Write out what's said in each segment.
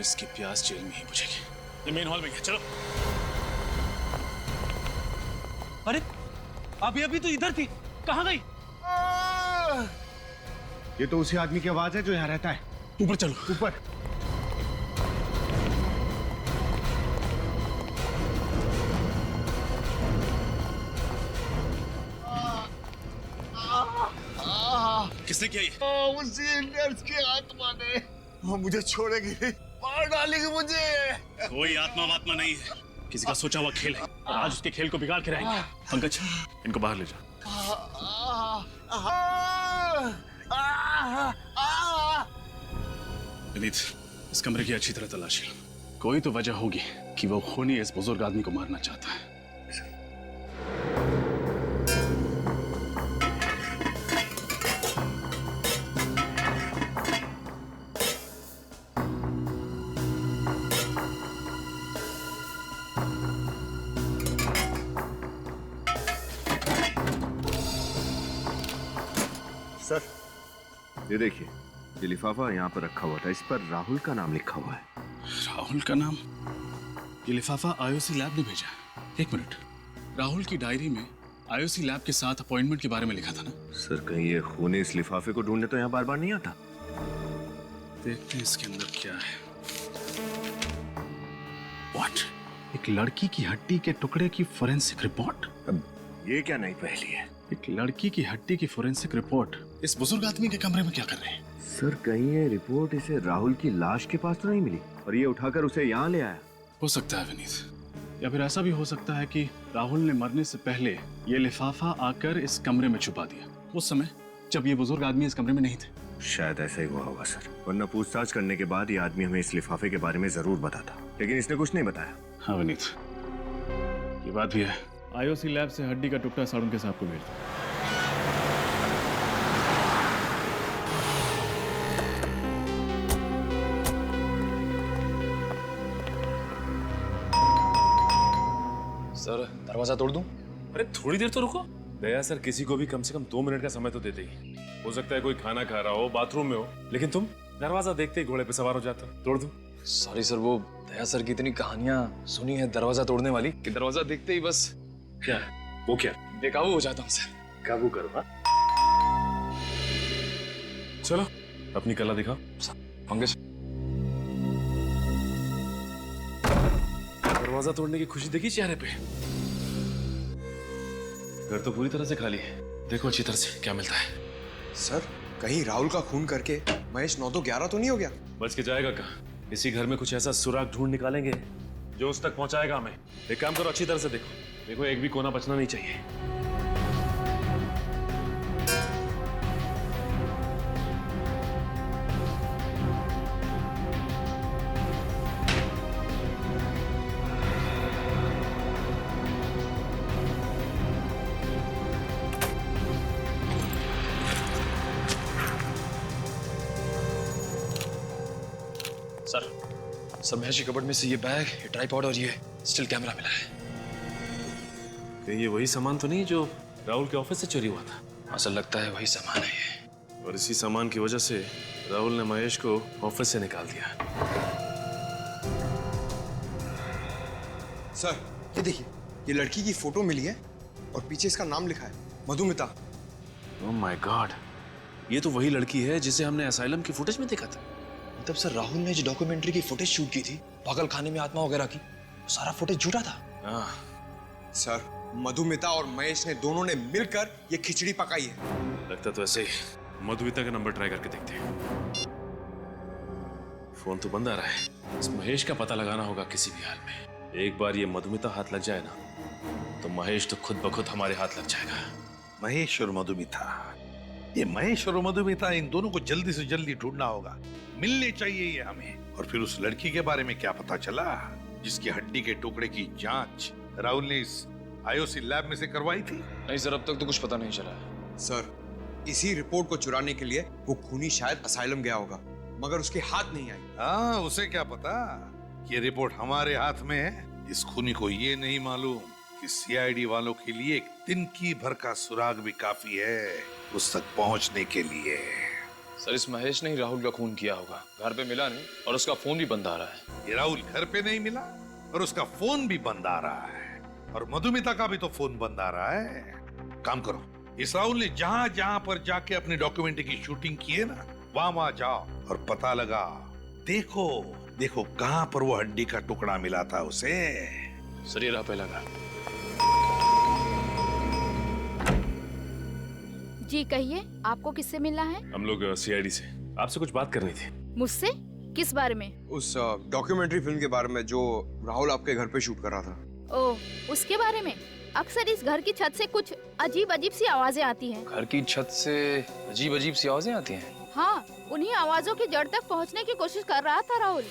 इसकी प्यास जेल में ही बुझेगी। ये मेन हॉल में है, चलो। अरे अभी अभी तो इधर थी, कहाँ गई? ये तो उसी आदमी की आवाज है जो यहाँ रहता है। ऊपर चलो। ऊपर। किसने किया ये? उसी नर्स की आत्मा ने मुझे छोड़ेगी, मार डालेगी मुझे। कोई आत्मा वात्मा नहीं है, किसी का सोचा हुआ खेल है। आज उसके खेल को बिगाड़ के रहेंगे। पंकज, इनको बाहर ले जाओ। विनीत, इस कमरे की अच्छी तरह तलाशी लो। कोई तो वजह होगी कि वो खूनी इस बुजुर्ग आदमी को मारना चाहता है। सर, ये देखिए, ये लिफाफा यहाँ पर रखा हुआ था, इस पर राहुल का नाम लिखा हुआ है। राहुल का नाम? ये लिफाफा आईओसी लैब ने भेजा है। एक मिनट, राहुल की डायरी में आईओसी लैब के साथ अपॉइंटमेंट के बारे में लिखा था ना? सर, कहीं ये खूनी इस लिफाफे को ढूंढने तो यहाँ बार बार नहीं आता। देखते हैं इसके अंदर क्या है। What? एक लड़की की हड्डी के टुकड़े की फोरेंसिक रिपोर्ट? अब ये क्या नई पहेली है? एक लड़की की हड्डी की फोरेंसिक रिपोर्ट इस बुजुर्ग आदमी के कमरे में क्या कर रहे हैं? सर, कहीं ये रिपोर्ट इसे राहुल की लाश के पास तो नहीं मिली और ये उठाकर उसे यहाँ ले आया? हो सकता है विनीत, या फिर ऐसा भी हो सकता है कि राहुल ने मरने से पहले ये लिफाफा आकर इस कमरे में छुपा दिया, उस समय जब ये बुजुर्ग आदमी इस कमरे में नहीं थे। शायद ऐसा ही हुआ होगा सर, वरना पूछताछ करने के बाद ये आदमी हमें इस लिफाफे के बारे में जरूर बताता, लेकिन इसने कुछ नहीं बताया। हाँ विनीत, ये बात भी है। आईओसी लैब से हड्डी का टुकड़ा साड़ुन के साहब को भेज दो। सर, दरवाजा तोड़ दूं? अरे थोड़ी देर तो रुको। दया सर, किसी को भी कम से कम 2 मिनट का समय तो देते ही। हो सकता है कोई खाना खा रहा हो, बाथरूम में हो, लेकिन तुम दरवाजा देखते ही घोड़े पे सवार हो जाते हो। तोड़ दूं? सॉरी सर, वो दया सर की इतनी कहानियां सुनी है दरवाजा तोड़ने वाली कि दरवाजा देखते ही बस क्या वो क्या बेकाबू हो जाता हूँ सर। काबू करो। हाँ, चलो अपनी कला दिखाओ। पंकज, दरवाजा तोड़ने की खुशी देखी चेहरे पे। घर तो पूरी तरह से खाली है, देखो अच्छी तरह से क्या मिलता है। सर, कहीं राहुल का खून करके महेश 9 तो 11 तो नहीं हो गया? बच के जाएगा कहाँ? इसी घर में कुछ ऐसा सुराग ढूंढ निकालेंगे जो उस तक पहुंचाएगा हमें। एक काम करो, अच्छी तरह से देखो, देखो एक भी कोना बचना नहीं चाहिए। सर महेश की कबर्ड में से ये बैग, ये ट्राइपॉड और ये स्टिल कैमरा मिला है। कहीं ये वही सामान तो नहीं जो राहुल के ऑफिस से चोरी हुआ था? असल लगता है वही सामान है ये। और इसी सामान की वजह से राहुल ने महेश को ऑफिस से निकाल दिया। सर, ये देखिए, ये लड़की की फोटो मिली है और पीछे इसका नाम लिखा है, मधुमिता। ओह माय गॉड, ये तो वही लड़की है जिसे हमने असाइलम की फुटेज में देखा था। मतलब सर, राहुल ने जो डॉक्यूमेंट्री की फुटेज शूट की थी पागल खाने में आत्मा वगैरह की, वो सारा फुटेज झूठा था। हाँ, सर, मधुमिता और महेश ने दोनों ने मिलकर ये खिचड़ी पकाई है। लगता तो ऐसे ही। मधुमिता का नंबर ट्राई करके देखते हैं। फोन तो बंद आ रहा है। इस महेश का पता लगाना होगा किसी भी हाल में। एक बार ये मधुमिता हाथ लग जाए ना, तो महेश तो खुद ब खुद हमारे हाथ लग जाएगा। महेश और मधुमिता, ये महेश और मधुमिता, इन दोनों को जल्दी से जल्दी ढूंढना होगा। मिलने चाहिए ये हमें। और फिर उस लड़की के बारे में क्या पता चला जिसकी हड्डी के टुकड़े की जांच राहुल ने इस आईओसी लैब में से करवाई थी? नहीं सर, अब तक तो कुछ पता नहीं चला है। सर, इसी रिपोर्ट को चुराने के लिए वो खूनी शायद असाइलम गया होगा, मगर उसके हाथ नहीं आई। हाँ, उसे क्या पता ये रिपोर्ट हमारे हाथ में है। इस खूनी को ये नहीं मालूम कि सीआईडी वालों के लिए एक तिनकी भर का सुराग भी काफी है उस तक पहुंचने के लिए। सर इस महेश ने ही राहुल का खून किया होगा। घर पे मिला नहीं और उसका फोन भी बंद आ रहा है। ये राहुल घर पे नहीं मिला और उसका फोन भी बंद आ रहा है, और मधुमिता का भी तो फोन बंद आ रहा है। काम करो, इस राहुल ने जहां जहां पर जाके अपनी डॉक्यूमेंट्री की शूटिंग की है ना, वहां जाओ और पता लगा। देखो देखो कहां पर वो हड्डी का टुकड़ा मिला था उसे। सर ये रहा पहला घर। जी कहिए, आपको किससे मिलना है? हम लोग सीआईडी से आपसे कुछ बात करनी थी। मुझसे? किस बारे में? उस डॉक्यूमेंट्री फिल्म के बारे में जो राहुल आपके घर पे शूट कर रहा था। ओह, उसके बारे में। अक्सर इस घर की छत से कुछ अजीब अजीब सी आवाजें आती हैं। घर की छत से अजीब अजीब सी आवाजें आती हैं। हाँ, उन्हीं आवाजों की जड़ तक पहुंचने की कोशिश कर रहा था राहुल।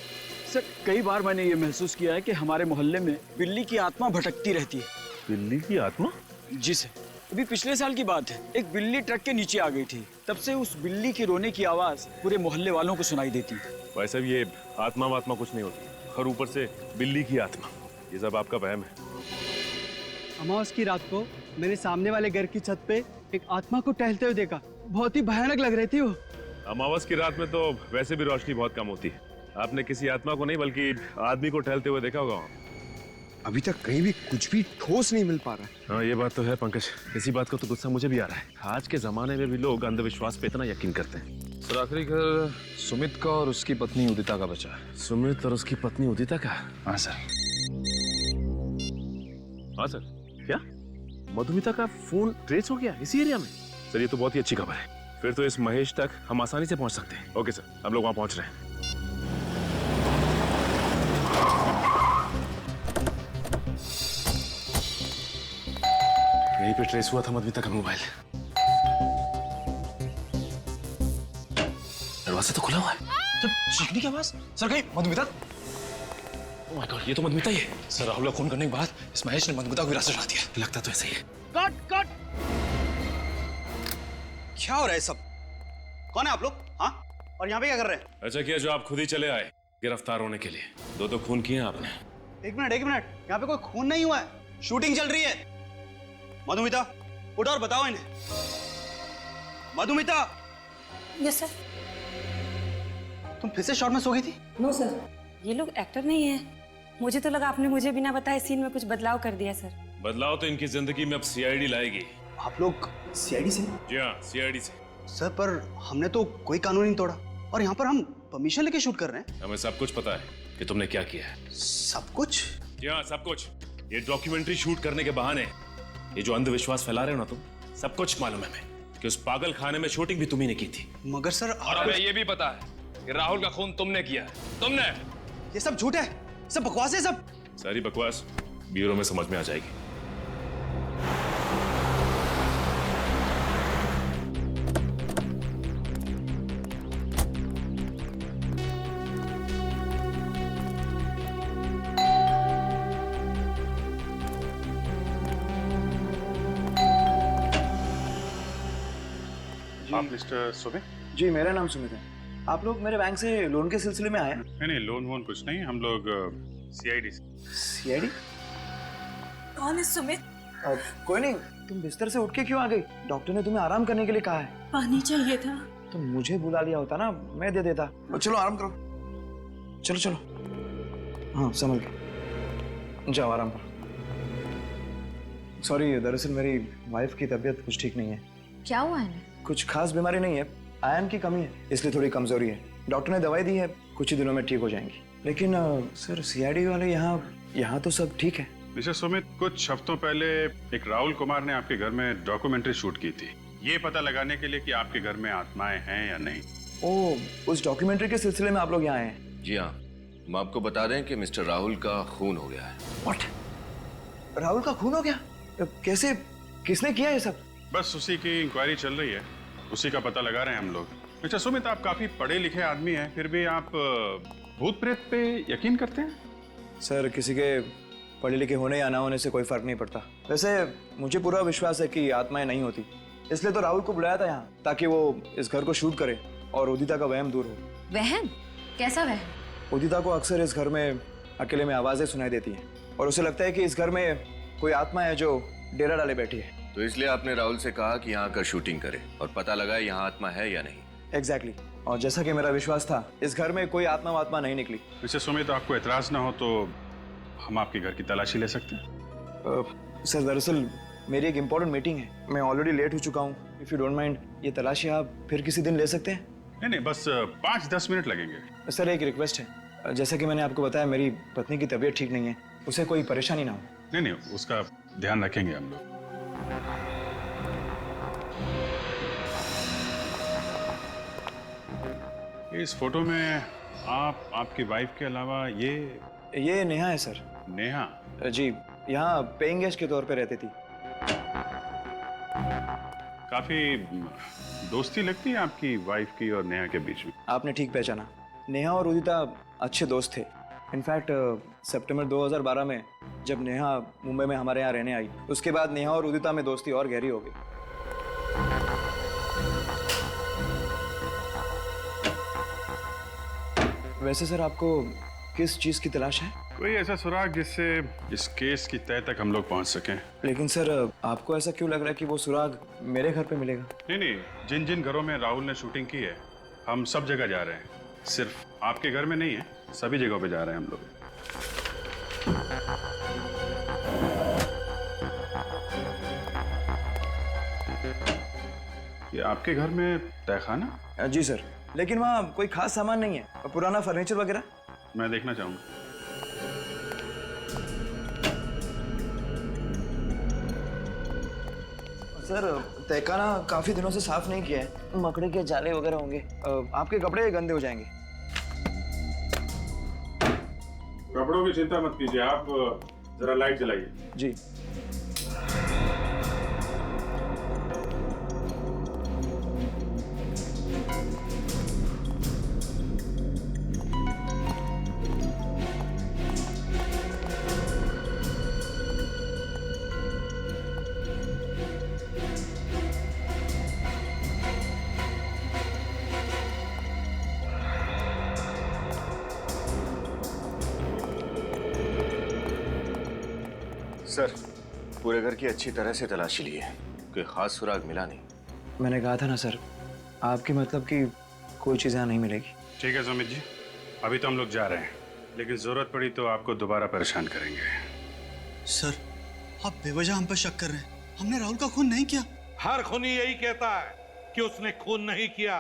सर कई बार मैंने ये महसूस किया है कि हमारे मोहल्ले में बिल्ली की आत्मा भटकती रहती है। बिल्ली की आत्मा? जी सर, अभी पिछले साल की बात है, एक बिल्ली ट्रक के नीचे आ गई थी। तब से उस बिल्ली की रोने की आवाज पूरे मोहल्ले वालों को सुनाई देती है। वैसे भी ये आत्मा वात्मा कुछ नहीं होती, और ऊपर से बिल्ली की आत्मा, ये सब आपका वहम है। अमावस की रात को मैंने सामने वाले घर की छत पे एक आत्मा को टहलते हुए देखा। बहुत ही भयानक लग रही थी वो। अमावस की रात में तो वैसे भी रोशनी बहुत कम होती है। आपने किसी आत्मा को नहीं बल्कि आदमी को टहलते हुए देखा होगा वहाँ। अभी तक कहीं भी कुछ भी ठोस नहीं मिल पा रहा है। हाँ ये बात तो है पंकज, इसी बात को तो गुस्सा मुझे भी आ रहा है। आज के जमाने में भी लोग अंधविश्वास पे इतना यकीन करते हैं। सर आखिरी घर सुमित का और उसकी पत्नी उदिता का बचा है। सुमित और उसकी पत्नी उदिता का? हाँ सर। हाँ सर, क्या मधुमिता का फोन ट्रेस हो गया इसी एरिया में? सर ये तो बहुत ही अच्छी खबर है। फिर तो इस महेश तक हम आसानी से पहुंच सकते हैं। ओके सर, हम लोग वहां पहुंच रहे हैं। यहीं पे ट्रेस हुआ था मधुमिता का मोबाइल। दरवाजा तो खुला हुआ है। सर चीखने की आवाज। सर कहीं मधुमिता? ओह माय गॉड, ये तो मधुमिता ही है। सर राहुल का खून करने के बाद इस महेश ने मधुमिता को विरासत चढ़ा दिया। लगता तो ऐसा ही है। Cut cut. क्या हो रहा है सब? कौन है आप लोग? हाँ, और यहाँ पे क्या कर रहे हैं? अच्छा किया जो आप खुद ही चले आए गिरफ्तार होने के लिए। दो तो खून किए आपने। एक मिनट, यहाँ पे कोई खून नहीं हुआ है, शूटिंग चल रही है। मधुमिता उठो और बताओ इन्हें। मधुमिता! Yes sir. तुम फिर से शॉट में सो गई थी? नो सर, ये लोग एक्टर नहीं है। मुझे तो लगा आपने मुझे बिना बताए सीन में कुछ बदलाव कर दिया सर। बदलाव तो इनकी जिंदगी में अब सीआईडी लाएगी। आप लोग सीआईडी से? जी हाँ, सीआईडी से। सर पर हमने तो कोई कानून नहीं तोड़ा, और यहाँ पर हम परमिशन लेके शूट कर रहे हैं। हमें सब कुछ पता है कि तुमने क्या किया है। सब कुछ? जी हाँ, सब कुछ। ये डॉक्यूमेंट्री शूट करने के बहाने ये जो अंधविश्वास फैला रहे हो ना तुम, सब कुछ मालूम है हमें कि उस पागल खाने में शूटिंग भी तुम्ही ने की थी। मगर सर और हमें ये भी पता है कि राहुल का खून तुमने किया है। तुमने। ये सब झूठ है, सब बकवास है सब। सारी बकवास ब्यूरो में समझ में आ जाएगी। आप मिस्टर सुमित? जी मेरा नाम सुमित है। आप लोग मेरे बैंक से लोन के सिलसिले में आए हैं? नहीं, लोन वोन कुछ नहीं, हम लोग सीआईडी से। सीआईडी? कौन है सुमित? कोई नहीं, तुम बिस्तर से उठ के क्यों आ गई? डॉक्टर ने तुम्हें आराम करने के लिए कहा है। पानी चाहिए था। तुम मुझे बुला लिया होता ना, मैं दे देता। चलो आराम करो, चलो चलो। हाँ संभल के जाओ, आराम करो। सॉरी, दरअसल मेरी वाइफ की तबीयत कुछ ठीक नहीं है। क्या हुआ है? कुछ खास बीमारी नहीं है, आयरन की कमी है, इसलिए थोड़ी कमजोरी है। डॉक्टर ने दवाई दी है, कुछ ही दिनों में ठीक हो जाएंगी। लेकिन सर सीआईडी वाले यहाँ तो सब ठीक है। मिस्टर सुमित, कुछ हफ्तों पहले एक राहुल कुमार ने आपके घर में डॉक्यूमेंट्री शूट की थी, ये पता लगाने के लिए कि आपके घर में आत्माएं हैं या नहीं। ओह, उस डॉक्यूमेंट्री के सिलसिले में आप लोग यहाँ आए हैं? जी हाँ, हम आपको बता दें कि मिस्टर राहुल का खून हो गया है। What? राहुल का खून हो गया? कैसे, किसने किया ये सब? बस उसी की इंक्वायरी चल रही है, उसी का पता लगा रहे हैं हम लोग। अच्छा सुमित, आप काफी पढ़े लिखे आदमी हैं, फिर भी आप भूत प्रेत पे यकीन करते हैं? सर किसी के पढ़े लिखे होने या ना होने से कोई फर्क नहीं पड़ता। वैसे मुझे पूरा विश्वास है कि आत्माएं नहीं होती, इसलिए तो राहुल को बुलाया था यहाँ, ताकि वो इस घर को शूट करे और उदिता का वहम दूर हो। वहम? कैसा वहम? उदिता को अक्सर इस घर में अकेले में आवाजें सुनाई देती हैं, और उसे लगता है कि इस घर में कोई आत्मा है जो डेरा डाले बैठी है। तो इसलिए आपने राहुल से कहा कि यहाँ आकर शूटिंग करे और पता लगाए यहाँ आत्मा है या नहीं। एग्जैक्टली और जैसा कि मेरा विश्वास था, इस घर में कोई आत्मा नहीं निकली। वैसे सुमित, आपको एतराज ना हो तो हम आपके घर की तलाशी ले सकते हैं। सर दरअसल मेरी एक इम्पोर्टेंट मीटिंग है, मैं ऑलरेडी लेट हो चुका हूँ। इफ़ यू डोंट माइंड, ये तलाशी आप फिर किसी दिन ले सकते हैं? नहीं, बस 5-10 मिनट लगेंगे। सर एक रिक्वेस्ट है, जैसा कि मैंने आपको बताया, मेरी पत्नी की तबीयत ठीक नहीं है, उसे कोई परेशानी ना हो। नहीं, उसका ध्यान रखेंगे हम लोग। इस फोटो में आप, आपकी वाइफ के अलावा ये नेहा है सर। नेहा? जी, यहाँ पेइंग गेस्ट के तौर पे रहती थी। काफी दोस्ती लगती है आपकी वाइफ की और नेहा के बीच में। आपने ठीक पहचाना, नेहा और उदिता अच्छे दोस्त थे। इनफैक्ट सितंबर 2012 में जब नेहा मुंबई में हमारे यहाँ रहने आई, उसके बाद नेहा और उदिता में दोस्ती और गहरी हो गई। वैसे सर आपको किस चीज की तलाश है? कोई ऐसा सुराग जिससे इस केस की तह तक हम लोग पहुंच सकें। लेकिन सर आपको ऐसा क्यों लग रहा है कि वो सुराग मेरे घर पे मिलेगा? नहीं, जिन जिन घरों में राहुल ने शूटिंग की है, हम सब जगह जा रहे हैं। सिर्फ आपके घर में नहीं है, सभी जगहों पे जा रहे हैं हम लोग। ये आपके घर में तहखाना? जी सर, लेकिन वहाँ कोई खास सामान नहीं है, पुराना फर्नीचर वगैरह। मैं देखना चाहूंगा। सर तहखाना काफी दिनों से साफ नहीं किया है, मकड़ी के जाले वगैरह होंगे, आपके कपड़े गंदे हो जाएंगे। कपड़ों की चिंता मत कीजिए, आप जरा लाइट जलाइए। जी। सर, पूरे घर की अच्छी तरह से तलाशी ली है, कोई खास सुराग मिला नहीं। मैंने कहा था ना सर, आपके मतलब की कोई चीज़ यहाँ नहीं मिलेगी। ठीक है सुमित जी, अभी तो हम लोग जा रहे हैं, लेकिन जरूरत पड़ी तो आपको दोबारा परेशान करेंगे। सर, आप बेवजह हम पर शक कर रहे हैं, हमने राहुल का खून नहीं किया। हर खूनी यही कहता है कि उसने खून नहीं किया।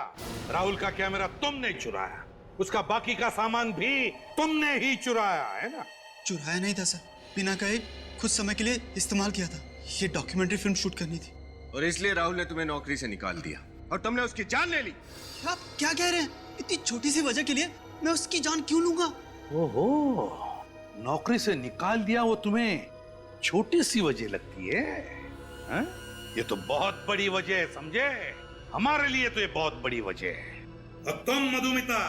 राहुल का कैमरा तुमने चुराया, उसका बाकी का सामान भी तुमने ही चुराया है ना? चुराया नहीं था सर, बिना कहे कुछ समय के लिए इस्तेमाल किया था। ये डॉक्यूमेंट्री फिल्म शूट करनी थी और इसलिए राहुल ने तुम्हें नौकरी से निकाल दिया और तुमने उसकी जान ले ली। आप क्या कह रहे हैं? इतनी छोटी सी वजह के लिए मैं उसकी जान क्यों लूंगा? ओहो, नौकरी से निकाल दिया वो तुम्हें छोटी सी वजह लगती है, हा? ये तो बहुत बड़ी वजह है, समझे? हमारे लिए तो ये बहुत बड़ी वजह है। अब तुम मधुमिता,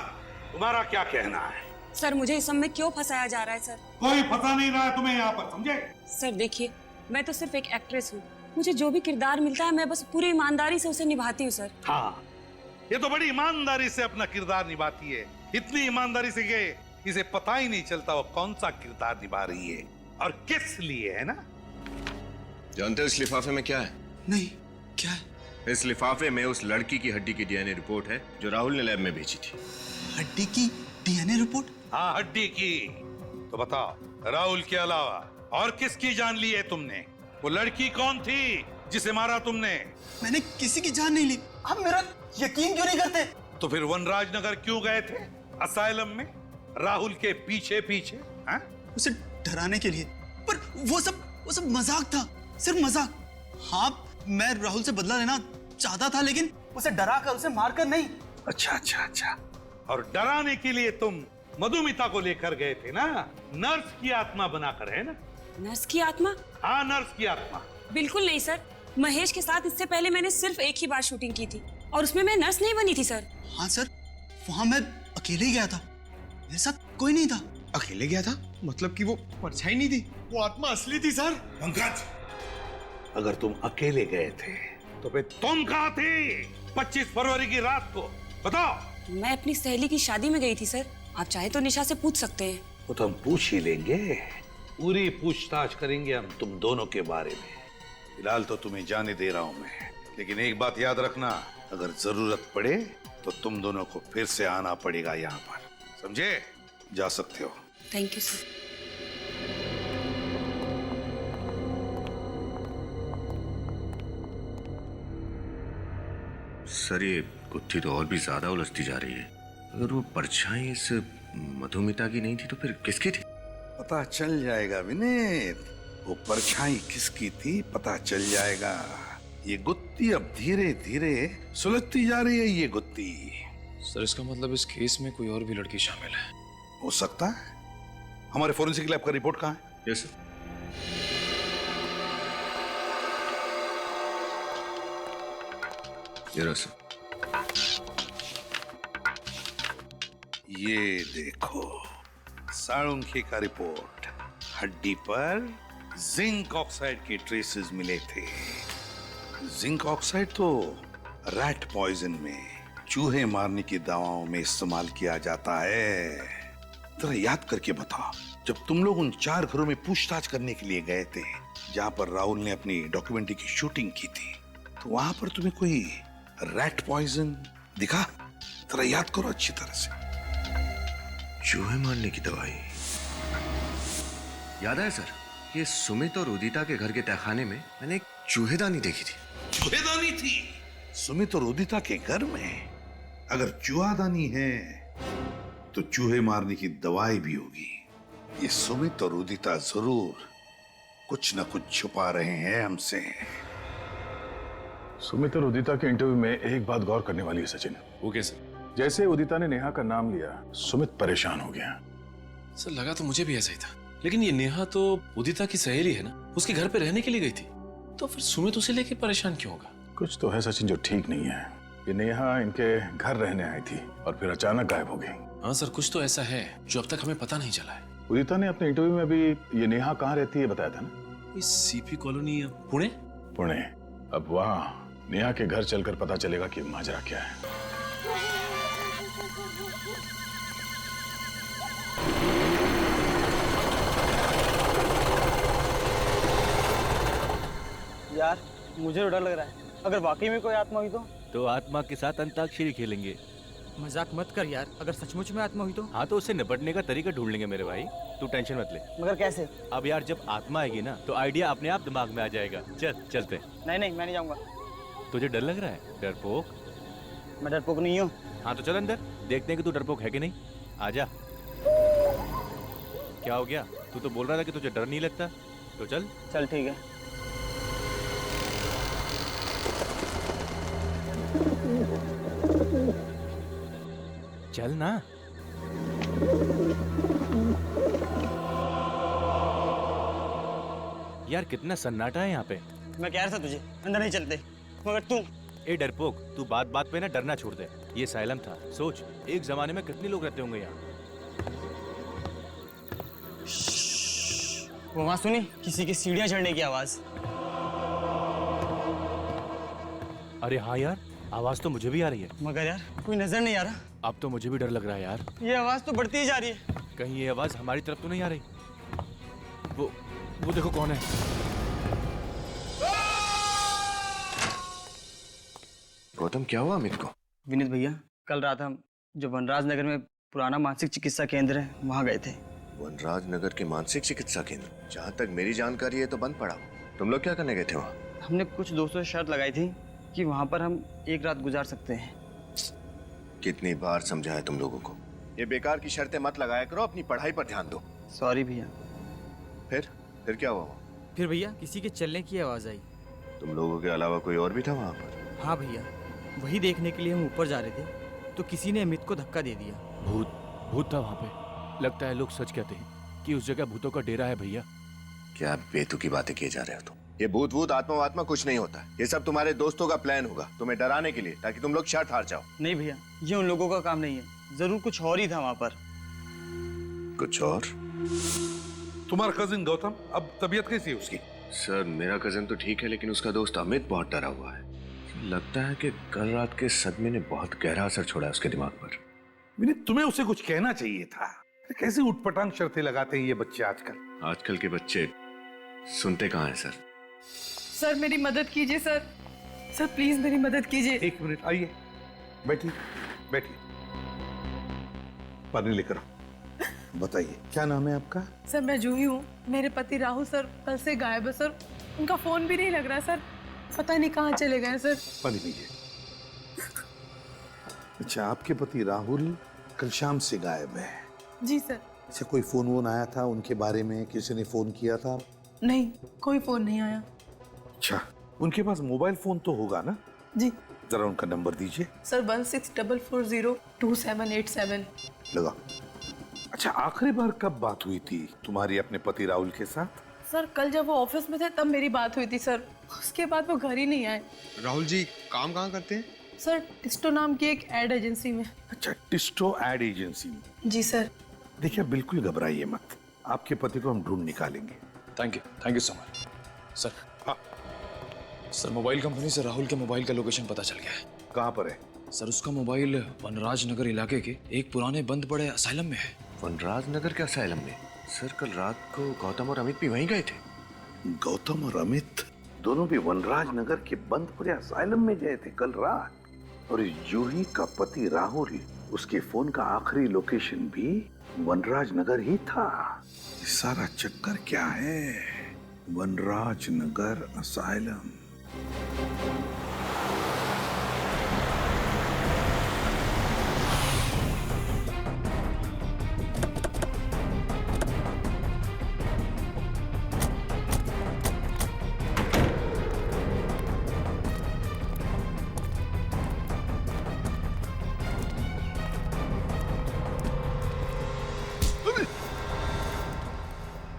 तुम्हारा क्या कहना है? सर मुझे इस सब में क्यों फंसाया जा रहा है सर? कोई फंसा नहीं रहा है तुम्हें यहाँ पर, समझे? सर देखिए, मैं तो सिर्फ एक एक्ट्रेस हूँ, मुझे जो भी किरदार मिलता है मैं बस पूरी ईमानदारी से उसे निभाती हूँ सर। हाँ, ये तो बड़ी ईमानदारी से अपना किरदार निभाती है, इतनी ईमानदारी से कि इसे पता ही नहीं चलता वो कौन सा किरदार निभा रही है और किस लिए, है ना? जानते हो इस लिफाफे में क्या है? नहीं, क्या है? इस लिफाफे में उस लड़की की हड्डी की डीएनए रिपोर्ट है जो राहुल ने लैब में भेजी थी। हड्डी की डीएनए रिपोर्ट? हाँ, हड्डी की। तो बताओ, राहुल के अलावा और किसकी जान ली है तुमने? वो लड़की कौन थी जिसे मारा तुमने? मैंने किसी की जान नहीं ली। आप मेरा यकीन क्यों नहीं करते? तो फिर वनराज नगर क्यों गए थे असाइलम में राहुल के पीछे पीछे? हाँ? उसे डराने के लिए। पर वो सब मजाक था, सिर्फ मजाक। हाँ, मैं राहुल से बदला लेना चाहता था, लेकिन उसे डरा कर, उसे मारकर नहीं। अच्छा। और डराने के लिए तुम मधुमिता को लेकर गए थे ना, नर्स की आत्मा बनाकर, है ना? नर्स की आत्मा? हाँ, नर्स की आत्मा। बिल्कुल नहीं सर, महेश के साथ इससे पहले मैंने सिर्फ एक ही बार शूटिंग की थी और उसमें मैं नर्स नहीं बनी थी सर। हाँ सर, वहाँ मैं अकेले ही गया था, मेरे साथ कोई नहीं था। अकेले गया था? मतलब कि वो परछाई नहीं थी, वो आत्मा असली थी सर। पंकज, अगर तुम अकेले गए थे तो फिर तुम कहाँ थे 25 फरवरी की रात को? बताओ। मैं अपनी सहेली की शादी में गई थी सर, आप चाहे तो निशा से पूछ सकते हैं। वो तो हम पूछ ही लेंगे, पूरी पूछताछ करेंगे हम तुम दोनों के बारे में। फिलहाल तो तुम्हें जाने दे रहा हूं मैं, लेकिन एक बात याद रखना, अगर जरूरत पड़े तो तुम दोनों को फिर से आना पड़ेगा यहाँ पर, समझे? जा सकते हो। Thank you sir. सर ये गुत्थी तो और भी ज्यादा उलझती जा रही है। अगर वो परछाई इस मधुमिता की नहीं थी तो फिर किसकी थी? पता चल जाएगा विनीत, वो परछाई किसकी थी पता चल जाएगा। ये गुत्थी अब धीरे धीरे सुलझती जा रही है। ये गुत्थी सर इसका मतलब इस केस में कोई और भी लड़की शामिल है? हो सकता है। हमारे फोरेंसिक लैब का रिपोर्ट कहाँ है? Yes sir. ये रहा सर। ये देखो साळुंखे का रिपोर्ट। हड्डी पर जिंक ऑक्साइड के ट्रेसेस मिले थे। जिंक ऑक्साइड तो रैट पॉइजन में, चूहे मारने की दवाओं में इस्तेमाल किया जाता है। जरा याद करके बताओ, जब तुम लोग उन 4 घरों में पूछताछ करने के लिए गए थे जहां पर राहुल ने अपनी डॉक्यूमेंट्री की शूटिंग की थी, तो वहां पर तुम्हें कोई रैट पॉइजन दिखा? जरा याद करो अच्छी तरह से। चूहे मारने की दवाई याद है सर। ये सुमित और उदिता के घर के तहखाने में मैंने एक चूहेदानी देखी थी। चूहेदानी थी सुमित और उदिता के घर में? अगर चूहादानी है तो चूहे मारने की दवाई भी होगी। ये सुमित और उदिता जरूर कुछ न कुछ छुपा रहे हैं हमसे। सुमित और उदिता के इंटरव्यू में एक बात गौर करने वाली है सचिन। वो कैसे? जैसे उदिता ने नेहा का नाम लिया, सुमित परेशान हो गया। सर लगा तो मुझे भी ऐसा ही था, लेकिन ये नेहा तो उदिता की सहेली है ना, उसके घर पे रहने के लिए गई थी, तो फिर सुमित उसे लेके परेशान क्यों होगा? कुछ तो है सचिन जो ठीक नहीं है। ये नेहा इनके घर रहने आई थी और फिर अचानक गायब हो गई। हाँ सर, कुछ तो ऐसा है जो अब तक हमें पता नहीं चला है। उदिता ने अपने इंटरव्यू में भी ये नेहा कहाँ रहती है बताया था ना? इस सीपी कॉलोनी पुणे। पुणे। अब वहाँ नेहा के घर चलकर पता चलेगा कि माजरा क्या है। यार मुझे तो डर लग रहा है, अगर वाकई में कोई आत्मा हुई तो आत्मा के साथ अंताक्षरी खेलेंगे। मजाक मत कर यार, अगर सचमुच में आत्मा हुई तो? हाँ तो उससे निपटने का तरीका ढूंढ लेंगे मेरे भाई, तू टेंशन मत ले। मगर कैसे? अब यार जब आत्मा आएगी ना तो आइडिया अपने आप दिमाग में आ जाएगा। चलते। नहीं मैं नहीं जाऊंगा। तुझे डर लग रहा है? डरपोक? मैं डरपोक नहीं हूँ। हाँ तो चल अंदर, देखते हैं कि तू डरपोक है कि नहीं। आजा। क्या हो गया? तू तो बोल रहा था कि तुझे डर नहीं लगता, तो चल ठीक है। चल ना। यार कितना सन्नाटा है यहाँ पे। मैं कह रहा था तुझे अंदर नहीं चलते, मगर तू। ए डरपोक, तू बात बात पे ना डरना छोड़ दे। ये साइलम था, सोच एक जमाने में कितने लोग रहते होंगे यहाँ। वो वहां सुनी किसी की सीढ़ियां चढ़ने की आवाज। अरे हाँ यार, आवाज तो मुझे भी आ रही है, मगर यार कोई नजर नहीं आ रहा। अब तो मुझे भी डर लग रहा है यार। ये आवाज तो बढ़ती ही जा रही है। कहीं ये आवाज हमारी तरफ तो नहीं आ रही? वो देखो कौन है। गौतम क्या हुआ अमित को? विनीत भैया, कल रात हम जो वनराज नगर में पुराना मानसिक चिकित्सा केंद्र है वहाँ गए थे। वनराज नगर के मानसिक चिकित्सा केंद्र? जहाँ तक मेरी जानकारी है तो बंद पड़ा। तुम लोग क्या करने गए थे वहाँ? हमने कुछ दोस्तों से शर्त लगाई थी कि वहाँ पर हम एक रात गुजार सकते हैं। कितनी बार समझाया तुम लोगों को, ये बेकार की शर्तें मत लगाया करो, अपनी पढ़ाई पर ध्यान दो। सॉरी भैया। फिर क्या हुआ? फिर भैया किसी के चलने की आवाज आई। तुम लोगों के अलावा कोई और भी था वहाँ पर? हाँ भैया, वही देखने के लिए हम ऊपर जा रहे थे तो किसी ने अमित को धक्का दे दिया। भूत था वहाँ पे? लगता है लोग सच कहते हैं कि उस जगह भूतों का डेरा है भैया। क्या बेतुकी बातें किए जा रहे हो तुम? ये भूत आत्मा कुछ नहीं होता। ये सब तुम्हारे दोस्तों का प्लान होगा तुम्हें डराने के लिए, ताकि तुम लोग शर्त हार जाओ। नहीं भैया, ये उन लोगों का काम नहीं है, जरूर कुछ और ही था वहाँ पर। कुछ और? तुम्हारा कजिन गौतम, अब तबीयत कैसी है उसकी? सर मेरा कजिन तो ठीक है, लेकिन उसका दोस्त अमित बहुत डरा हुआ है। लगता है कि कल रात के सदमे ने बहुत गहरा असर छोड़ा है उसके दिमाग पर। विनीत, तुम्हें उसे कुछ कहना चाहिए था। कैसे उठपटांग शर्तें लगाते हैं ये बच्चे आजकल। आजकल के बच्चे सुनते कहाँ हैं सर? सर मेरी मदद कीजिए सर, सर प्लीज मेरी मदद कीजिए। एक मिनट, आइए, बैठिए बैठिए, पानी लेकर आओ। बताइए क्या नाम है आपका? सर मैं जूही हूँ। मेरे पति राहुल सर कल से गायब है सर। उनका फोन भी नहीं लग रहा सर। पता नहीं कहाँ चले गए सर। पानी पीजिए। अच्छा, आपके पति राहुल कल शाम से गायब है? जी सर। अच्छा, कोई फोन वोन आया था उनके बारे में? किसी ने फोन किया था? नहीं, कोई फोन नहीं आया। अच्छा, उनके पास मोबाइल फोन तो होगा ना? जी। जरा उनका नंबर दीजिए। सर 1644022787। लगा। अच्छा, आखिरी बार कब बात हुई थी तुम्हारी अपने पति राहुल के साथ? सर कल जब वो ऑफिस में थे तब मेरी बात हुई थी सर। उसके बाद वो घर ही नहीं आए। राहुल जी काम कहाँ करते हैं? सर टिस्टो नाम की एक एड एजेंसी में। अच्छा, टिस्टो एड एजेंसी में। जी सर। देखिए, बिल्कुल घबराइए मत, आपके पति को हम ढूंढ निकालेंगे। Thank you so much sir. हाँ सर, मोबाइल कंपनी से राहुल के मोबाइल का लोकेशन पता चल गया है। कहाँ पर है? सर उसका मोबाइल वनराज नगर इलाके के एक पुराने बंद पड़े असाइलम में है। वनराज नगर के असाइलम में? सर कल रात को गौतम और अमित भी वहीं गए थे। गौतम और अमित दोनों भी वनराज नगर के बंद पड़े असाइलम में गए थे कल रात। और इस जूही का पति राहुल, उसके फोन का आखिरी लोकेशन भी वनराज नगर ही था। ये सारा चक्कर क्या है? वनराज नगर असाइलम।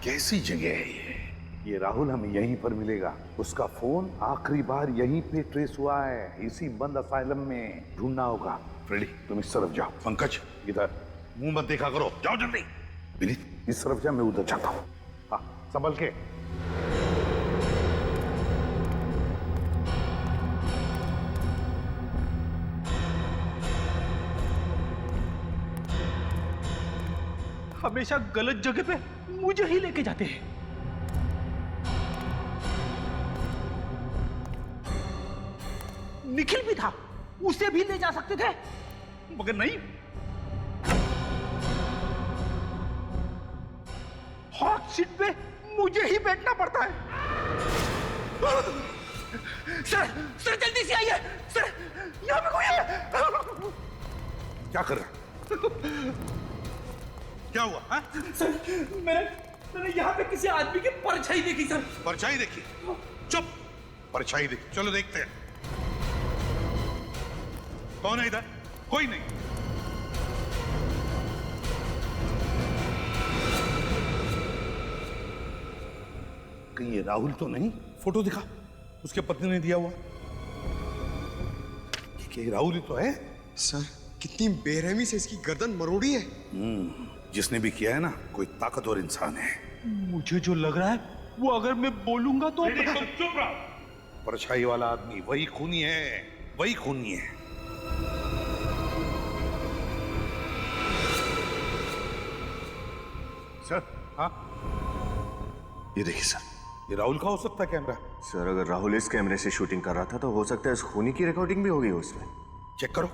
कैसी जगह है ये राहुल हमें यहीं पर मिलेगा। उसका फोन आखिरी बार यहीं पे ट्रेस हुआ है, इसी बंद असाइलम में। ढूंढना होगा। फ्रेडी, तुम इस तरफ जाओ। पंकज, इधर मुंह मत देखा करो, जाओ जल्दी। विनीत, इस तरफ जा, मैं उधर जाता हूँ। हाँ, संभल के। हमेशा गलत जगह पे मुझे ही लेके जाते हैं। निखिल भी था, उसे भी ले जा सकते थे, मगर नहीं। हॉट सीट पे मुझे ही बैठना पड़ता है। सर जल्दी से आइए। सर यहाँ पे कोई है। क्या कर रहा है? क्या हुआ? हाँ? सर मैंने यहाँ पे किसी आदमी की परछाई देखी सर। परछाई देखी? चुप, परछाई देखी। चलो देखते हैं कौन है इधर। कोई नहीं। कहीं ये राहुल तो नहीं? फोटो दिखा, उसके पत्नी ने दिया हुआ। क्या ये राहुल ही तो है? सर कितनी बेरहमी से इसकी गर्दन मरोड़ी है। जिसने भी किया है ना, कोई ताकतवर इंसान है। मुझे जो लग रहा है वो अगर मैं बोलूंगा तो चुप रहो। परछाई वाला आदमी वही खूनी है, वही खूनी है। सर। हाँ, ये देखिए सर, ये राहुल का हो सकता है कैमरा। सर अगर राहुल इस कैमरे से शूटिंग कर रहा था तो हो सकता है इस खूनी की रिकॉर्डिंग भी हो गई उसमें। चेक करो।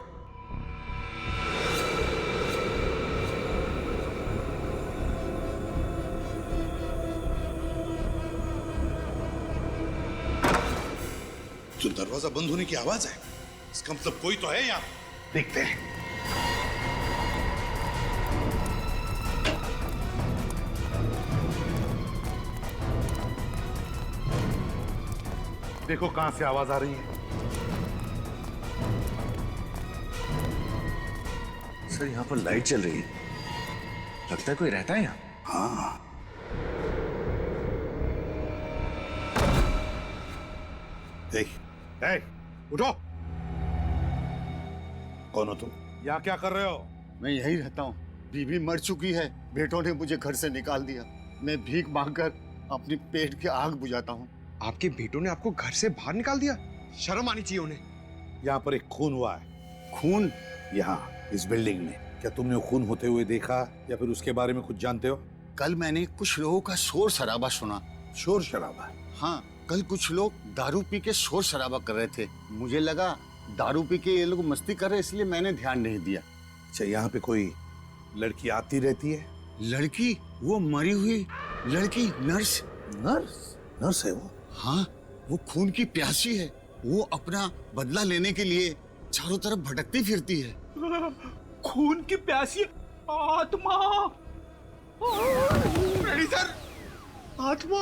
जो दरवाजा बंद होने की आवाज है, इसका मतलब कोई तो है यहाँ। देखते हैं। देखो कहां से आवाज आ रही है। सर यहाँ पर लाइट चल रही है, लगता है कोई रहता है यहाँ। हाँ, उठो। कौन हो तुम? यहाँ क्या कर रहे हो? मैं यहीं रहता हूँ। बीवी मर चुकी है, बेटों ने मुझे घर से निकाल दिया। मैं भीख मांगकर अपनी पेट की आग बुझाता हूँ। आपके बेटों ने आपको घर से बाहर निकाल दिया? शर्म आनी चाहिए उन्हें। यहाँ पर एक खून हुआ है। खून? यहाँ इस बिल्डिंग में। क्या तुमने वो खून होते हुए देखा या फिर उसके बारे में कुछ जानते हो? कल मैंने कुछ लोगों का शोर शराबा सुना। शोर शराबा? हाँ, कल कुछ लोग दारू पी के शोर शराबा कर रहे थे। मुझे लगा दारू पी के ये लोग मस्ती कर रहे, इसलिए मैंने ध्यान नहीं दिया। अच्छा, यहाँ पे कोई लड़की आती रहती है? लड़की? वो मरी हुई लड़की, नर्स। नर्स? नर्स है वो? हाँ, वो खून की प्यासी है। वो अपना बदला लेने के लिए चारों तरफ भटकती फिरती है। खून की प्यासी आत्मा। रेडी सर, आत्मा।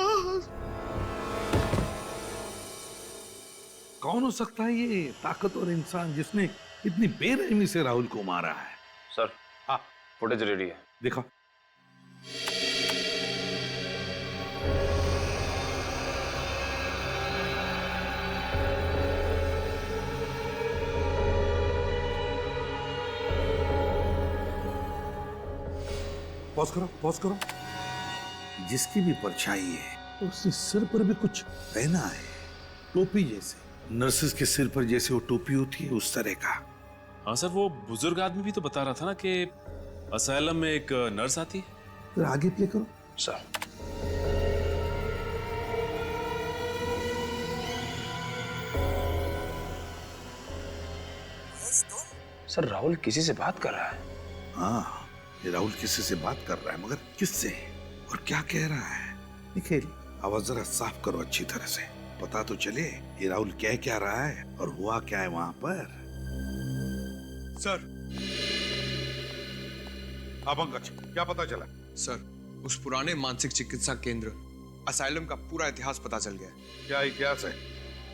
कौन हो सकता है ये ताकतवर इंसान जिसने इतनी बेरहमी से राहुल को मारा है? सर, हाँ, फुटेज रेडी है। देखो। पॉज करो, पॉज करो। जिसकी भी परछाई है उसके सिर पर भी कुछ पहना है, टोपी जैसे। नर्सेस के सिर पर जैसे वो टोपी होती है, उस तरह का। हाँ सर, वो बुजुर्ग आदमी भी तो बता रहा था ना कि असाइलम में एक नर्स आती है। फिर आगे प्ले करो। सर, सर राहुल किसी से बात कर रहा है। हाँ, ये राहुल किसी से बात कर रहा है, मगर किससे और क्या कह रहा है? निखिल, आवाज जरा साफ करो अच्छी तरह से, पता तो चले ये राहुल कह क्या रहा है और हुआ क्या है वहां पर। सर। हाँ पंकज, क्या पता चला? सर, उस पुराने मानसिक चिकित्सा केंद्र असाइलम का पूरा इतिहास पता चल गया है। क्या इतिहास है?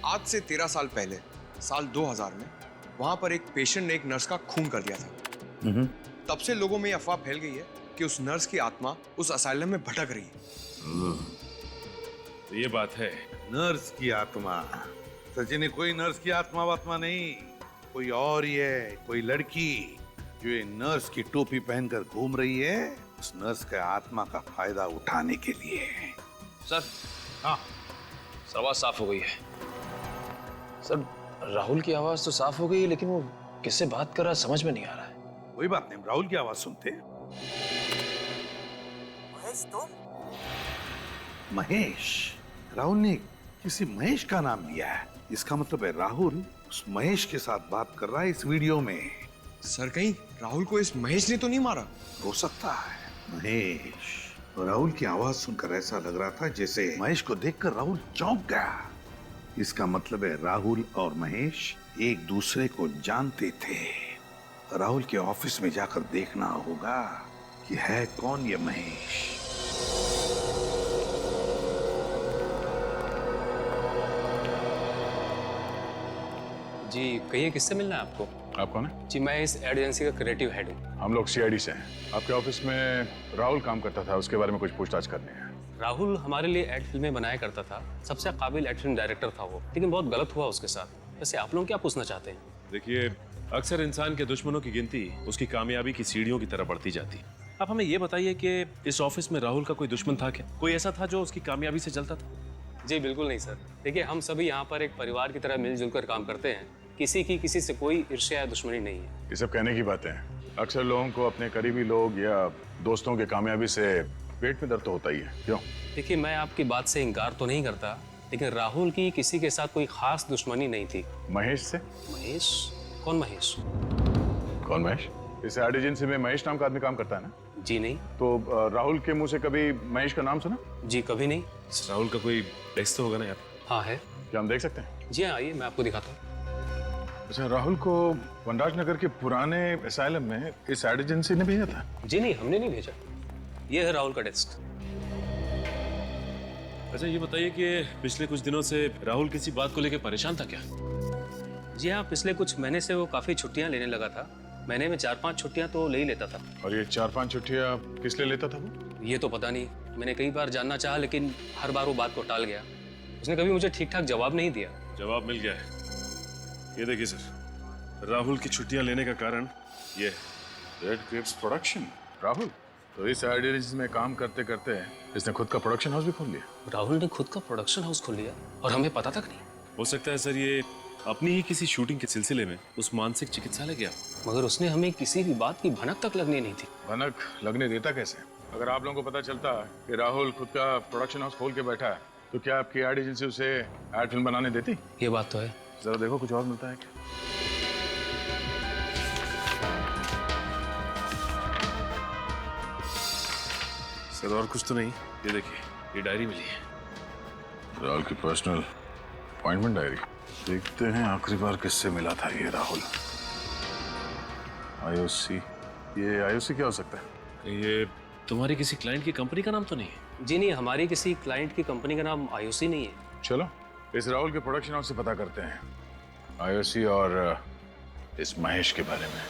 आज से 13 साल पहले, साल 2000 में वहां पर एक पेशेंट ने एक नर्स का खून कर दिया था। तब से लोगों में अफवाह फैल गई है कि उस नर्स की आत्मा उस असाइलम में भटक रही है। तो ये बात है। नर्स की आत्मा? सचिन, कोई नर्स की आत्मा वात्मा नहीं, कोई और ही है, कोई लड़की जो ये नर्स की टोपी पहनकर घूम रही है, उस नर्स के आत्मा का फायदा उठाने के लिए। सर। हाँ सर, आवाज साफ हो गई है। सर, राहुल की आवाज तो साफ हो गई है, लेकिन वो किससे बात कर रहा है समझ में नहीं आ रहा है। कोई बात नहीं, राहुल की आवाज सुनते हैं। महेश, तुम? महेश? राहुल ने किसी महेश का नाम लिया है, इसका मतलब है राहुल उस महेश के साथ बात कर रहा है इस वीडियो में। सर, कहीं राहुल को इस महेश ने तो नहीं मारा? हो सकता है। महेश, और राहुल की आवाज सुनकर ऐसा लग रहा था जैसे महेश को देखकर राहुल चौंक गया। इसका मतलब है राहुल और महेश एक दूसरे को जानते थे। राहुल के ऑफिस में जाकर देखना होगा कि है कौन ये महेश। जी कहिए, किससे मिलना है आपको? आप कौन है? जी मैं इस एड एजेंसी का क्रिएटिव हेड हूँ। हम लोग सीआईडी से हैं। आपके ऑफिस में राहुल काम करता था, उसके बारे में कुछ पूछताछ करनी है। राहुल हमारे लिए एड फिल्में बनाया करता था, सबसे काबिल एड फिल्म डायरेक्टर था वो, लेकिन बहुत गलत हुआ उसके साथ। वैसे आप लोग क्या पूछना चाहते हैं? देखिए, अक्सर इंसान के दुश्मनों की गिनती उसकी कामयाबी की सीढ़ियों की तरह बढ़ती जाती है। आप हमें ये बताइए कि इस ऑफिस में राहुल का कोई दुश्मन था क्या? कोई ऐसा था जो उसकी कामयाबी से जलता था? जी बिल्कुल नहीं सर। देखिए, हम सभी यहाँ पर एक परिवार की तरह मिलजुल कर काम करते हैं। किसी की किसी से कोई ईर्ष्या या दुश्मनी नहीं है। ये सब कहने की बातें हैं। अक्सर लोगों को अपने करीबी लोग या दोस्तों के कामयाबी से पेट में दर्द तो होता ही है। क्यों? देखिए, मैं आपकी बात से इनकार तो नहीं करता, लेकिन राहुल की किसी के साथ कोई खास दुश्मनी नहीं थी। महेश से? महेश? कौन महेश? कौन महेश? इस एड एजेंसी में महेश नाम का आदमी काम करता है ना? जी नहीं। तो राहुल के मुंह से कभी महेश का नाम सुना? जी कभी नहीं। राहुल का कोई टेक्स्ट तो होगा ना यार? हाँ है। क्या हम देख सकते हैं? जी हाँ, आइए मैं आपको दिखाता हूँ। अच्छा, राहुल को वनराज नगर के पुराने असाइलम में इस एड एजेंसी ने भेजा था? जी नहीं, हमने नहीं भेजा। ये है राहुल का डेस्क। अच्छा, ये बताइए कि पिछले कुछ दिनों से राहुल किसी बात को लेकर परेशान था क्या? जी हाँ, पिछले कुछ महीने से वो काफी छुट्टियां लेने लगा था। महीने में 4-5 छुट्टियां तो ले ही लेता था। और ये 4-5 छुट्टियां किस लिए लेता था वो? ये तो पता नहीं। मैंने कई बार जानना चाहा, लेकिन हर बार वो बात को टाल गया। उसने कभी मुझे ठीक ठाक जवाब नहीं दिया। जवाब मिल गया है। ये देखिए सर, राहुल की छुट्टियां लेने का कारण ये है। Red grapes production. राहुल तो इस एड एजेंसी में काम करते करते इसने खुद का प्रोडक्शन हाउस भी खोल लिया। राहुल ने खुद का प्रोडक्शन हाउस खोल लिया और हमें पता तक नहीं। हो सकता है सर ये अपनी ही किसी शूटिंग के सिलसिले में उस मानसिक चिकित्सालय गया, मगर उसने हमें किसी भी बात की भनक तक लगनी नहीं थी। भनक लगने देता कैसे? अगर आप लोगों को पता चलता कि राहुल खुद का प्रोडक्शन हाउस खोल के बैठा है तो क्या आपकी एड एजेंसी उसे एड फिल्म बनाने देती? ये बात तो है। जरा देखो कुछ और मिलता है क्या? सर और कुछ तो नहीं। ये देखिए, ये डायरी मिली है। राहुल की पर्सनल अपॉइंटमेंट डायरी। देखते हैं आखिरी बार किससे मिला था ये राहुल। आईओसी। ये आईओसी क्या हो सकता है? ये तुम्हारी किसी क्लाइंट की कंपनी का नाम तो नहीं है? जी नहीं, हमारी किसी क्लाइंट की कंपनी का नाम आईओसी नहीं है। चलो इस राहुल के प्रोडक्शन हाउस से पता करते हैं आईओसी और इस महेश के बारे में।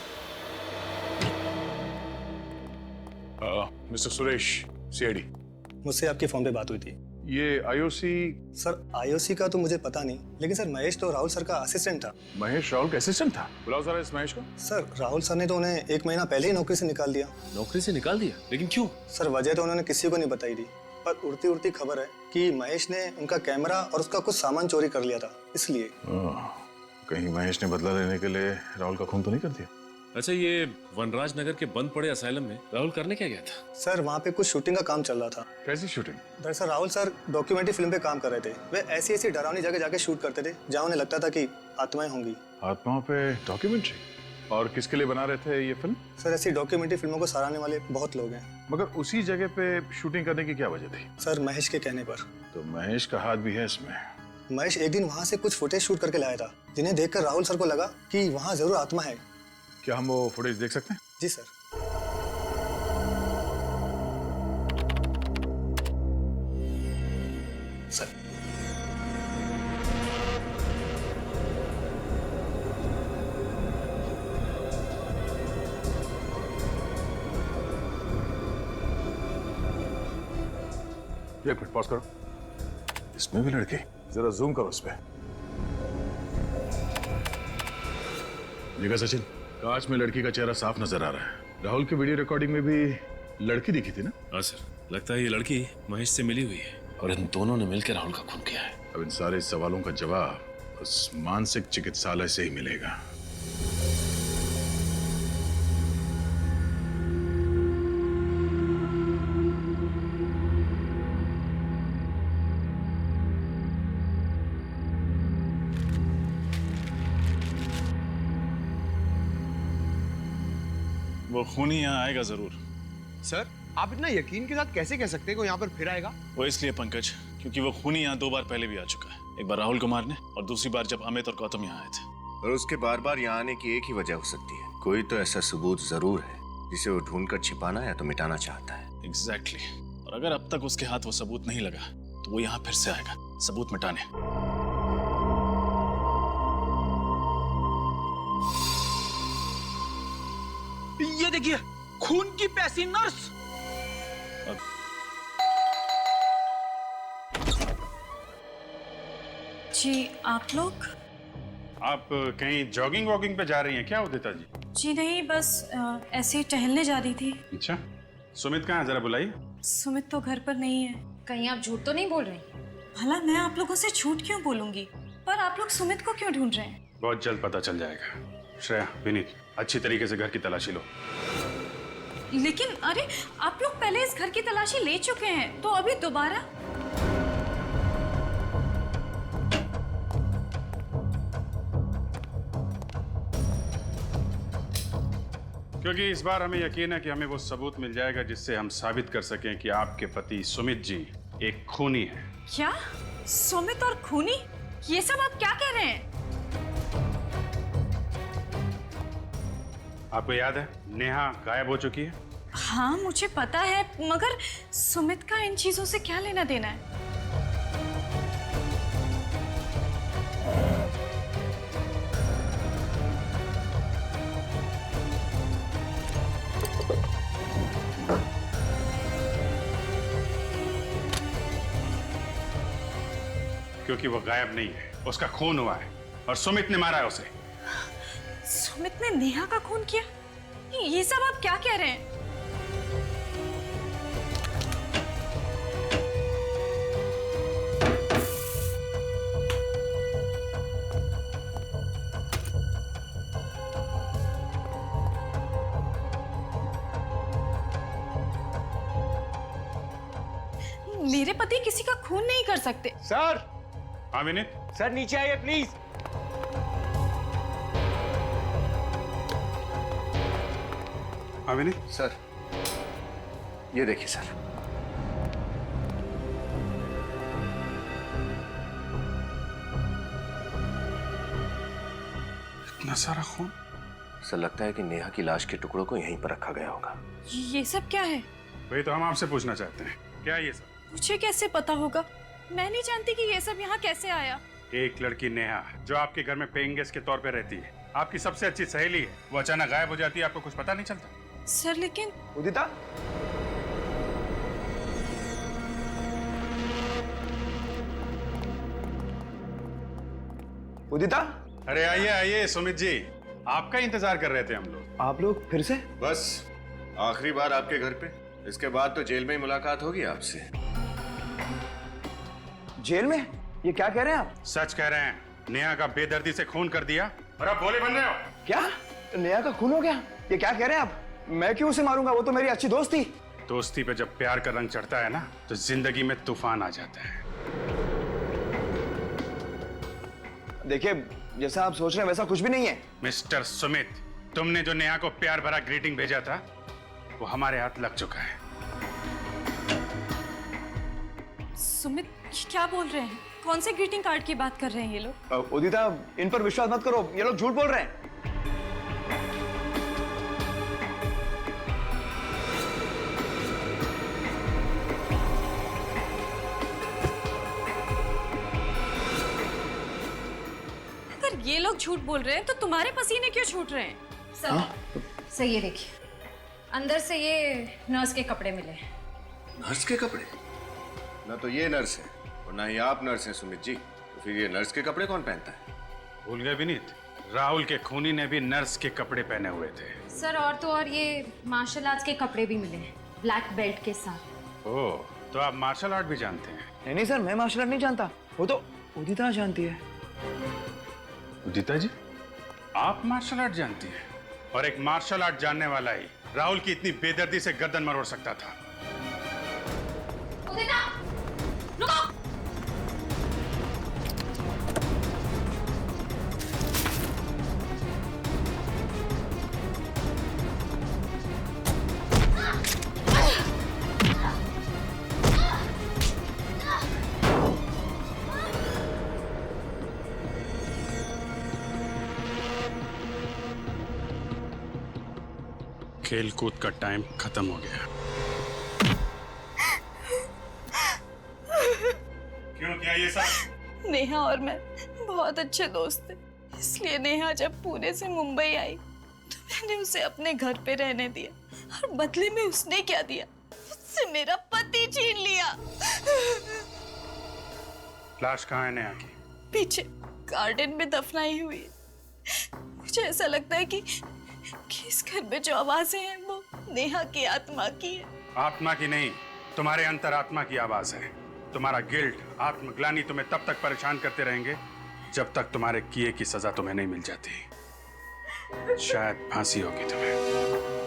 Mister Suresh, CID. मुझसे आपके फोन पे बात हुई थी। ये आईओसी? सर आईओसी का तो मुझे पता नहीं, लेकिन सर महेश तो राहुल सर का असिस्टेंट था। महेश राहुल का असिस्टेंट था? बुलाओ जरा इस महेश को। सर राहुल सर ने तो उन्हें 1 महीना पहले ही नौकरी से निकाल दिया। नौकरी से निकाल दिया? लेकिन क्यों? सर वजह तो उन्होंने किसी को नहीं बताई थी, पर उड़ती उड़ती खबर है कि महेश ने उनका कैमरा और उसका कुछ सामान चोरी कर लिया था, इसलिए। कहीं महेश ने बदला लेने के लिए राहुल का खून तो नहीं कर दिया? अच्छा, ये वनराज नगर के बंद पड़े असाइलम में राहुल करने क्या गया था? सर वहाँ पे कुछ शूटिंग का काम चल रहा था। कैसी शूटिंग? दरअसल राहुल सर डॉक्यूमेंट्री फिल्म पे काम कर रहे थे। वे ऐसी ऐसी डरावनी जगह जाके शूट करते थे जहाँ उन्हें लगता था कि आत्माएं होंगी। आत्माओं पे डॉक्यूमेंट्री? और किसके लिए बना रहे थे ये फिल्म? सर ऐसी डॉक्यूमेंट्री फिल्मों को सराहने वाले बहुत लोग हैं। मगर उसी जगह पे शूटिंग करने की क्या वजह थी? सर महेश के कहने पर। तो महेश का हाथ भी है इसमें? महेश एक दिन वहाँ से कुछ फुटेज शूट करके लाया था, जिन्हें देखकर राहुल सर को लगा कि वहाँ जरूर आत्मा है। क्या हम वो फुटेज देख सकते हैं? जी सर। सर एक मिनट पॉज करो। इसमें भी लड़की? जरा जूम करो उस पे। देखा सचिन, कांच में लड़की का चेहरा साफ नजर आ रहा है। राहुल की वीडियो रिकॉर्डिंग में भी लड़की दिखी थी ना? हाँ सर, लगता है ये लड़की महेश से मिली हुई है और इन दोनों ने मिलकर राहुल का खून किया है। अब इन सारे सवालों का जवाब उस मानसिक चिकित्सालय से ही मिलेगा। वो खूनी यहाँ आएगा जरूर। सर आप इतना यकीन के साथ कैसे कह सकते हैं कि वो यहाँ पर फिर आएगा? वो इसलिए पंकज, क्योंकि वो खूनी यहाँ 2 बार पहले भी आ चुका है। एक बार राहुल को मारने और दूसरी बार जब अमित और गौतम यहाँ आए थे। और उसके बार बार यहाँ आने की एक ही वजह हो सकती है, कोई तो ऐसा सबूत जरूर है जिसे वो ढूंढकर छिपाना या तो मिटाना चाहता है। एग्जैक्टली। और अगर अब तक उसके हाथ वो सबूत नहीं लगा तो वो यहाँ फिर से आएगा सबूत मिटाने। ये देखिए, खून की प्यासी नर्स। जी आप लोग? आप कहीं जॉगिंग वॉगिंग पे जा रही हैं क्या उदिता जी? जी नहीं, बस ऐसे ही टहलने जा रही थी। अच्छा, सुमित कहाँ है, जरा बुलाइए। सुमित तो घर पर नहीं है। कहीं आप झूठ तो नहीं बोल रहे? भला मैं आप लोगों से झूठ क्यों बोलूंगी? पर आप लोग सुमित को क्यों ढूंढ रहे हैं? बहुत जल्द पता चल जाएगा। श्रेया, विनीत, अच्छी तरीके से घर की तलाशी लो। लेकिन अरे आप लोग पहले इस घर की तलाशी ले चुके हैं, तो अभी दोबारा? क्योंकि इस बार हमें यकीन है कि हमें वो सबूत मिल जाएगा जिससे हम साबित कर सकें कि आपके पति सुमित जी एक खूनी है। क्या? सुमित और खूनी? ये सब आप क्या कह रहे हैं? आपको याद है नेहा गायब हो चुकी है? हाँ मुझे पता है, मगर सुमित का इन चीजों से क्या लेना देना है? क्योंकि वो गायब नहीं है, उसका खून हुआ है और सुमित ने मारा है उसे। सुमित ने नेहा का खून किया? ये सब आप क्या कह रहे हैं? मेरे पति किसी का खून नहीं कर सकते। सर। हाँ विनीत। सर नीचे आइए प्लीज। हाँ विनीत। सर ये देखिए सर। इतना सारा खून। सर लगता है कि नेहा की लाश के टुकड़ों को यहीं पर रखा गया होगा। ये सब क्या है? वही तो हम आपसे पूछना चाहते हैं, क्या ये सब? मुझे कैसे पता होगा? मैं नहीं जानती कि ये सब यहाँ कैसे आया। एक लड़की नेहा जो आपके घर में पेइंग गेस्ट के तौर पे रहती है, आपकी सबसे अच्छी सहेली है, वो अचानक गायब हो जाती है, आपको कुछ पता नहीं चलता? सर लेकिन उदिता, उदिता, अरे आइए आइए सुमित जी, आपका इंतजार कर रहे थे हम लोग। आप लोग फिर से? बस आखिरी बार आपके घर पे, इसके बाद तो जेल में ही मुलाकात होगी आपसे। जेल में? ये क्या कह रहे हैं आप? सच कह रहे हैं, नेहा का बेदर्दी से खून कर दिया और आप भोले बन रहे हो। क्या? नेहा का खून हो गया? ये क्या कह रहे हैं आप? मैं क्यों उसे मारूंगा? वो तो मेरी अच्छी दोस्त थी। दोस्ती पे जब प्यार का रंग चढ़ता है ना, तो जिंदगी में तूफान आ जाता है। देखिए, जैसा आप सोच रहे हैं वैसा कुछ भी नहीं है। मिस्टर सुमित, तुमने जो नेहा को प्यार भरा ग्रीटिंग भेजा था, वो हमारे हाथ लग चुका है। सुमित क्या बोल रहे हैं? कौन से ग्रीटिंग कार्ड की बात कर रहे हैं ये लोग? उदिता, इन पर विश्वास मत करो, ये लोग झूठ बोल रहे हैं। अगर ये लोग झूठ बोल रहे हैं तो तुम्हारे पसीने क्यों छूट रहे हैं? सर ये देखिए, अंदर से ये नर्स के कपड़े मिले। नर्स के कपड़े? ना तो ये नर्स है और ना ही आप नर्स हैं सुमित जी, तो फिर ये नर्स के कपड़े कौन पहनता है? भूल गए विनीत, राहुल के खूनी ने भी नर्स के कपड़े पहने हुए थे। सर और तो और ये मार्शल आर्ट्स के कपड़े भी मिले हैं, ब्लैक बेल्ट के साथ। ओह, तो आप मार्शल आर्ट भी जानते हैं? नहीं सर, मैं मार्शल आर्ट नहीं जानता, वो तो उदिता जानती है। उदिता जी, आप मार्शल आर्ट जानती हैं? और एक मार्शल आर्ट जानने वाला ही राहुल की इतनी बेदर्दी से गर्दन मरोड़ सकता था। उदिता, रुको! खेल कूद का टाइम खत्म हो गया। क्यों किया ये सब? नेहा और मैं बहुत अच्छे दोस्त थे, इसलिए नेहा जब पुणे से मुंबई आई तो मैंने उसे अपने घर पे रहने दिया और बदले में उसने क्या दिया? उससे मेरा पति छीन लिया। लाश कहाँ है नेहा की? पीछे गार्डन में दफनाई हुई है। मुझे ऐसा लगता है कि इस घर में जो आवाजें हैं वो नेहा की आत्मा की है। आत्मा की नहीं, तुम्हारे अंतरात्मा की आवाज है। तुम्हारा गिल्ट, आत्मग्लानि तुम्हें तब तक परेशान करते रहेंगे जब तक तुम्हारे किए की सजा तुम्हें नहीं मिल जाती। शायद फांसी होगी तुम्हें।